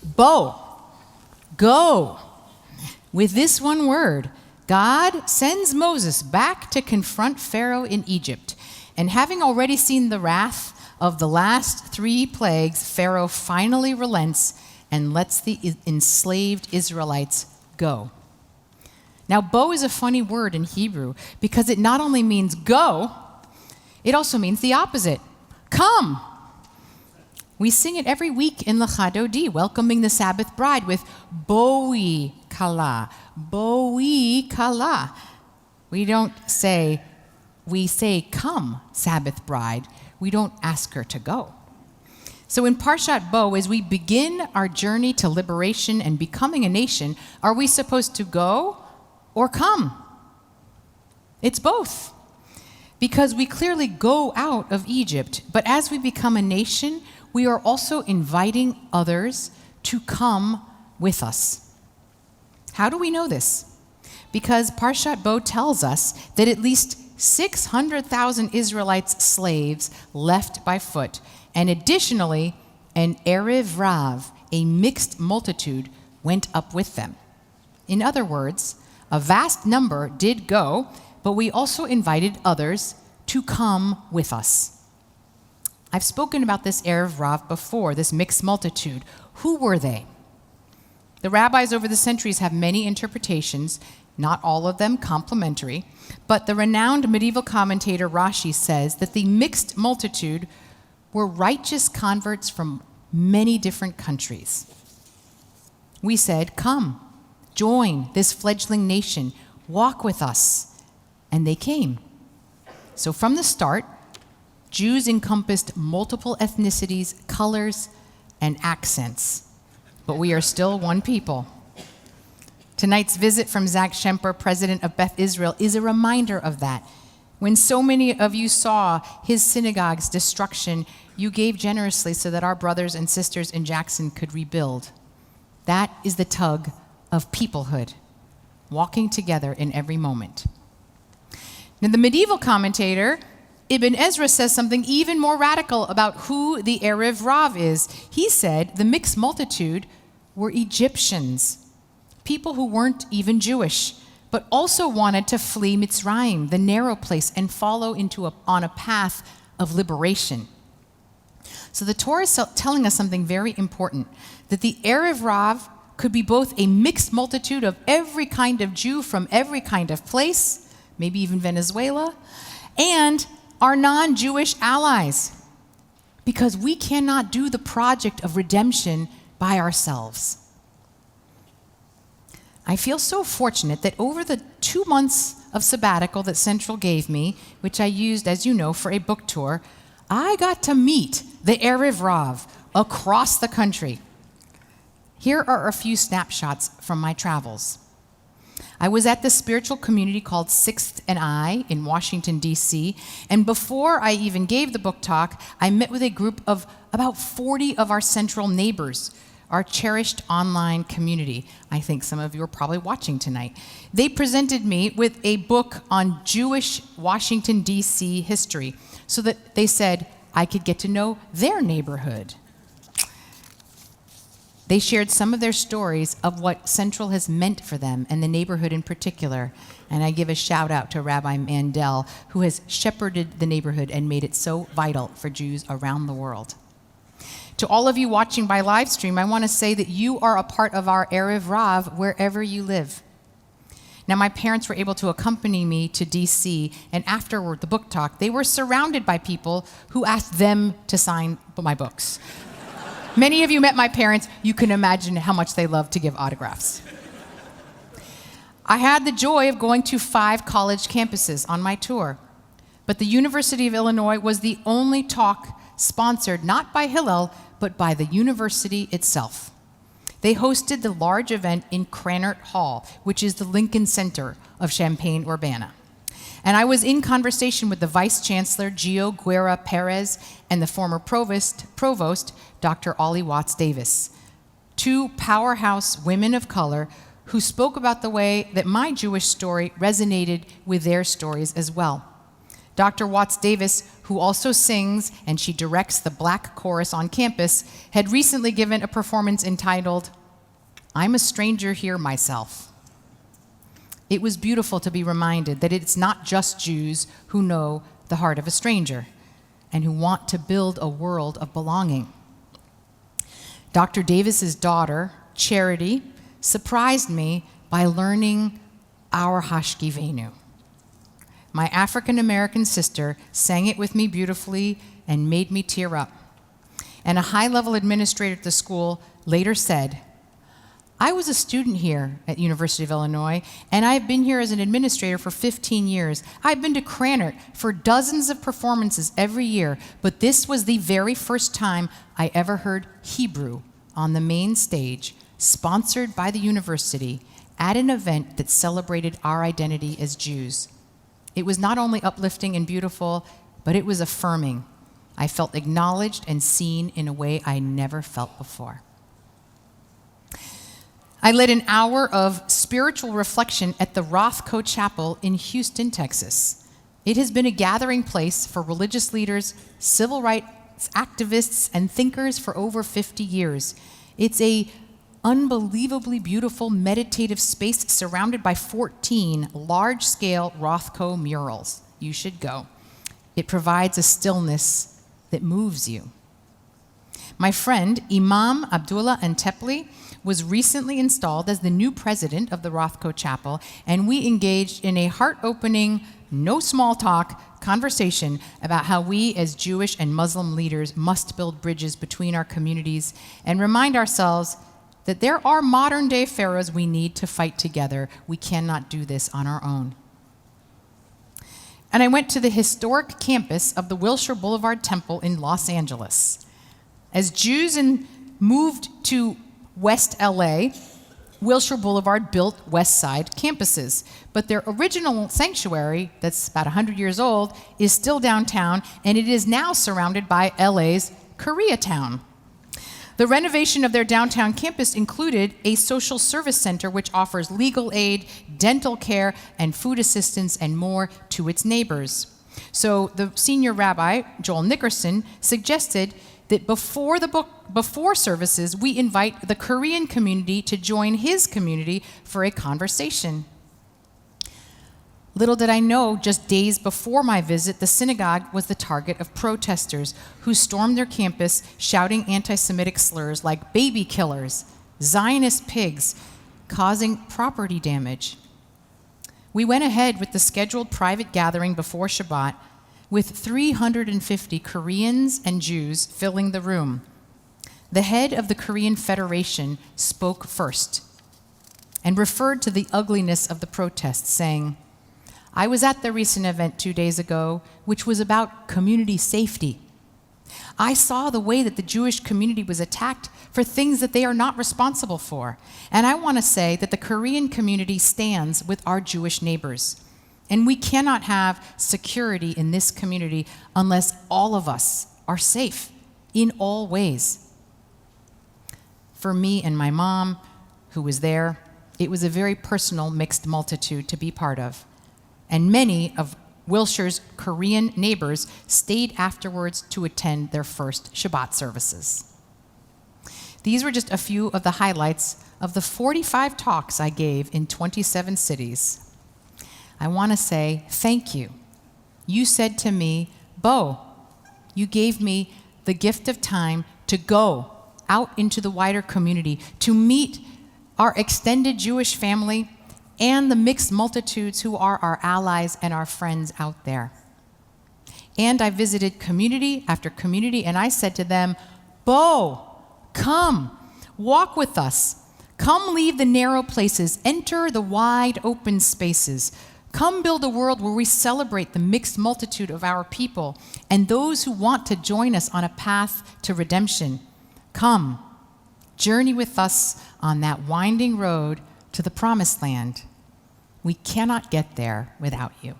Bo, go. With this one word, God sends Moses back to confront Pharaoh in Egypt. And having already seen the wrath of the last 3 plagues, Pharaoh finally relents and lets the enslaved Israelites go. Now, bo is a funny word in Hebrew because it not only means go, it also means the opposite. Come. We sing it every week in L'Chadodi, welcoming the Sabbath bride with boi kala, boi kala. We say, come, Sabbath bride. We don't ask her to go. So in Parshat Bo, as we begin our journey to liberation and becoming a nation, are we supposed to go or come? It's both. Because we clearly go out of Egypt, but as we become a nation, we are also inviting others to come with us. How do we know this? Because Parshat Bo tells us that at least 600,000 Israelites slaves left by foot, and additionally, an Erev Rav, a mixed multitude, went up with them. In other words, a vast number did go, but we also invited others to come with us. I've spoken about this Erev Rav before, this mixed multitude. Who were they? The rabbis over the centuries have many interpretations, not all of them complimentary, but the renowned medieval commentator Rashi says that the mixed multitude were righteous converts from many different countries. We said, come, join this fledgling nation, walk with us. And they came. So from the start, Jews encompassed multiple ethnicities, colors, and accents. But we are still one people. Tonight's visit from Zach Schemper, president of Beth Israel, is a reminder of that. When so many of you saw his synagogue's destruction, you gave generously so that our brothers and sisters in Jackson could rebuild. That is the tug of peoplehood, walking together in every moment. Now, the medieval commentator, Ibn Ezra, says something even more radical about who the Erev Rav is. He said the mixed multitude were Egyptians, people who weren't even Jewish, but also wanted to flee Mitzrayim, the narrow place, and follow on a path of liberation. So the Torah is telling us something very important, that the Erev Rav could be both a mixed multitude of every kind of Jew from every kind of place, maybe even Venezuela, and our non-Jewish allies, because we cannot do the project of redemption by ourselves. I feel so fortunate that over the 2 months of sabbatical that Central gave me, which I used, as you know, for a book tour, I got to meet the Erev Rav across the country. Here are a few snapshots from my travels. I was at the spiritual community called Sixth and I in Washington, D.C., and before I even gave the book talk, I met with a group of about 40 of our Central neighbors, our cherished online community. I think some of you are probably watching tonight. They presented me with a book on Jewish Washington, D.C. history, so that they said I could get to know their neighborhood. They shared some of their stories of what Central has meant for them and the neighborhood in particular. And I give a shout out to Rabbi Mandel, who has shepherded the neighborhood and made it so vital for Jews around the world. To all of you watching by live stream, I want to say that you are a part of our Erev Rav wherever you live. Now, my parents were able to accompany me to DC, and afterward, the book talk, they were surrounded by people who asked them to sign my books. Many of you met my parents. You can imagine how much they love to give autographs. I had the joy of going to 5 college campuses on my tour, but the University of Illinois was the only talk sponsored not by Hillel, but by the university itself. They hosted the large event in Krannert Hall, which is the Lincoln Center of Champaign-Urbana. And I was in conversation with the Vice Chancellor, Gio Guerra Perez, and the former Provost, Dr. Ollie Watts Davis, 2 powerhouse women of color who spoke about the way that my Jewish story resonated with their stories as well. Dr. Watts Davis, who also sings and she directs the Black chorus on campus, had recently given a performance entitled, "I'm a Stranger Here Myself." It was beautiful to be reminded that it's not just Jews who know the heart of a stranger and who want to build a world of belonging. Dr. Davis's daughter, Charity, surprised me by learning our Hashkivenu. My African-American sister sang it with me beautifully and made me tear up. And a high-level administrator at the school later said, "I was a student here at University of Illinois, and I've been here as an administrator for 15 years. I've been to Krannert for dozens of performances every year, but this was the very first time I ever heard Hebrew on the main stage, sponsored by the university, at an event that celebrated our identity as Jews. It was not only uplifting and beautiful, but it was affirming. I felt acknowledged and seen in a way I never felt before." I led an hour of spiritual reflection at the Rothko Chapel in Houston, Texas. It has been a gathering place for religious leaders, civil rights activists, and thinkers for over 50 years. It's a unbelievably beautiful meditative space surrounded by 14 large-scale Rothko murals. You should go. It provides a stillness that moves you. My friend, Imam Abdullah Antepli, was recently installed as the new president of the Rothko Chapel, and we engaged in a heart-opening, no small talk conversation about how we as Jewish and Muslim leaders must build bridges between our communities and remind ourselves that there are modern-day pharaohs we need to fight together. We cannot do this on our own. And I went to the historic campus of the Wilshire Boulevard Temple in Los Angeles. As Jews moved to West LA, Wilshire Boulevard built West Side campuses, but their original sanctuary, that's about 100 years old, is still downtown, and it is now surrounded by LA's Koreatown. The renovation of their downtown campus included a social service center which offers legal aid, dental care, and food assistance and more to its neighbors. So the senior rabbi, Joel Nickerson, suggested that before services, we invite the Korean community to join his community for a conversation. Little did I know, just days before my visit, the synagogue was the target of protesters who stormed their campus shouting anti-Semitic slurs like baby killers, Zionist pigs, causing property damage. We went ahead with the scheduled private gathering before Shabbat, with 350 Koreans and Jews filling the room. The head of the Korean Federation spoke first and referred to the ugliness of the protests, saying, "I was at the recent event 2 days ago, which was about community safety. I saw the way that the Jewish community was attacked for things that they are not responsible for. And I want to say that the Korean community stands with our Jewish neighbors. And we cannot have security in this community unless all of us are safe in all ways." For me and my mom, who was there, it was a very personal mixed multitude to be part of. And many of Wilshire's Korean neighbors stayed afterwards to attend their first Shabbat services. These were just a few of the highlights of the 45 talks I gave in 27 cities. I want to say thank you. You said to me, "Bo, you gave me the gift of time to go out into the wider community, to meet our extended Jewish family and the mixed multitudes who are our allies and our friends out there." And I visited community after community, and I said to them, "Bo, come, walk with us. Come leave the narrow places, enter the wide open spaces. Come build a world where we celebrate the mixed multitude of our people and those who want to join us on a path to redemption. Come, journey with us on that winding road to the promised land. We cannot get there without you."